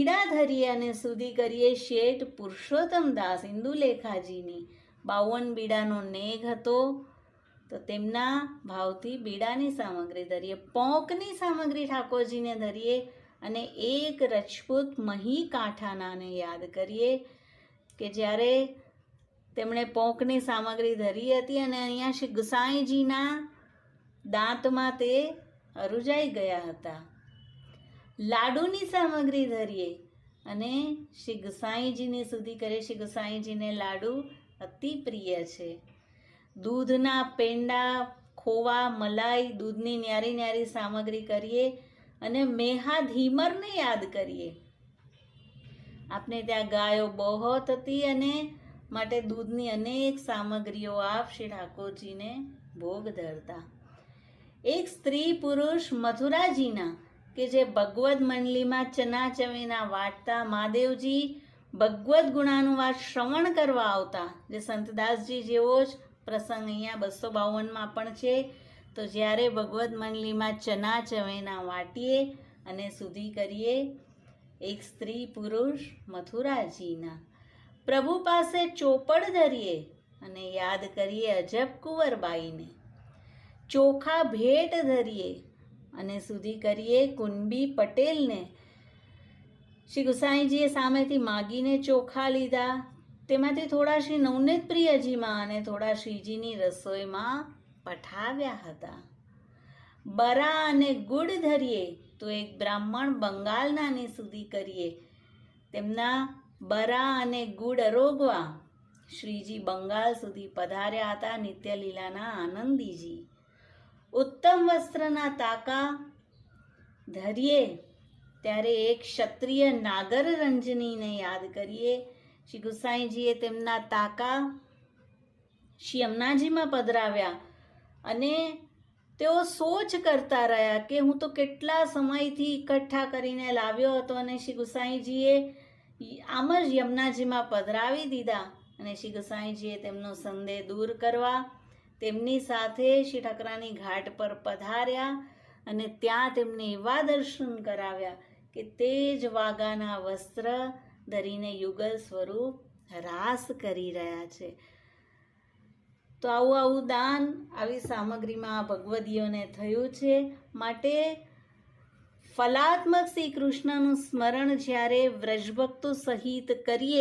બીડા ધરીએ અને સુધી કરીએ શેઠ પુરુષોત્તમ દાસ ઇન્દુલેખાજીની 52 બીડાનો નેગ હતો, તો તેમના ભાવથી બીડાની સામગ્રી ધરીએ. પોંકની સામગ્રી ઠાકોરજીને ધરીએ અને એક રજપૂત મહી કાંઠાનાને યાદ કરીએ કે જ્યારે તેમણે પોંકની સામગ્રી ધરી હતી અને અહીંયા શ્રી ગુસાઈજીના દાંતમાં તે અરુજાઈ ગયા હતા. લાડુની સામગ્રી ધરીએ અને શ્રી ગુસાઈજીની સુધી કરીએ. શ્રી ગુસાઈજીને લાડુ અતિ પ્રિય છે. દૂધના પેંડા, ખોવા, મલાઈ, દૂધની ન્યારી ન્યારી સામગ્રી કરીએ અને મેહા ધીમરને યાદ કરીએ. આપને ત્યાં ગાયો બહોત હતી અને માટે દૂધની અનેક સામગ્રીઓ આપ શ્રી ઠાકોરજીને ભોગ ધરતા. એક સ્ત્રી પુરુષ મથુરાજીના કે જે ભગવદ મંડલીમાં ચના ચવેના વાટતા, મહાદેવજી ભગવદ ગુણાનુવાદ શ્રવણ કરવા આવતા, જે સંતદાસજી જેવો જ પ્રસંગ અહીંયા 252માં પણ છે. તો જ્યારે ભગવદ મંડલીમાં ચના ચવેના વાટીએ અને સુધી કરીએ એક સ્ત્રી પુરુષ મથુરાજીના. પ્રભુ પાસે ચોપડ ધરીએ અને યાદ કરીએ અજબ કુંવરબાઈને. ચોખા ભેટ ધરીએ અને સુધી કરીએ કુંબી પટેલને. શ્રી ગુસાઈજીએ સામેથી માગીને ચોખા લીધા. તેમાંથી થોડા શ્રી નવનીત પ્રિયજીમાં અને થોડા શ્રીજીની રસોઈમાં પઠાવ્યા હતા. બરા અને ગુડ ધરીએ તો એક બ્રાહ્મણ બંગાળનાની સુધી કરીએ. તેમના બરા અને ગુડ અરોગવા શ્રીજી બંગાળ સુધી પધાર્યા હતા. નિત્યલીલાના આનંદીજી. ઉત્તમ વસ્ત્રના તાકા ધરીએ ત્યારે એક ક્ષત્રિય નાગર રંજનીને યાદ કરીએ. શ્રી ગુસાઈજીએ તેમના તાકા શ્રી યમુનાજીમાં પધરાવ્યા અને તેઓ સોચ કરતા રહ્યા કે હું તો કેટલા સમયથી એકઠા કરીને લાવ્યો હતો અને શ્રી ગુસાઈજીએ આમ જ યમુનાજીમાં પધરાવી દીધા. અને શ્રી ગુસાઈજીએ તેમનો સંદેહ દૂર કરવા તેમની સાથે શ્રી ઠકરાની ઘાટ પર પધાર્યા અને ત્યાં તેમને એવા દર્શન કરાવ્યા કે તે જ વાઘાના વસ્ત્ર ધરીને યુગલ સ્વરૂપ રાસ કરી રહ્યા છે. તો આવું દાન આવી સામગ્રીમાં ભગવદીઓને થયું છે. માટે ફલાત્મક શ્રી કૃષ્ણનું સ્મરણ જ્યારે વ્રજભક્તો સહિત કરીએ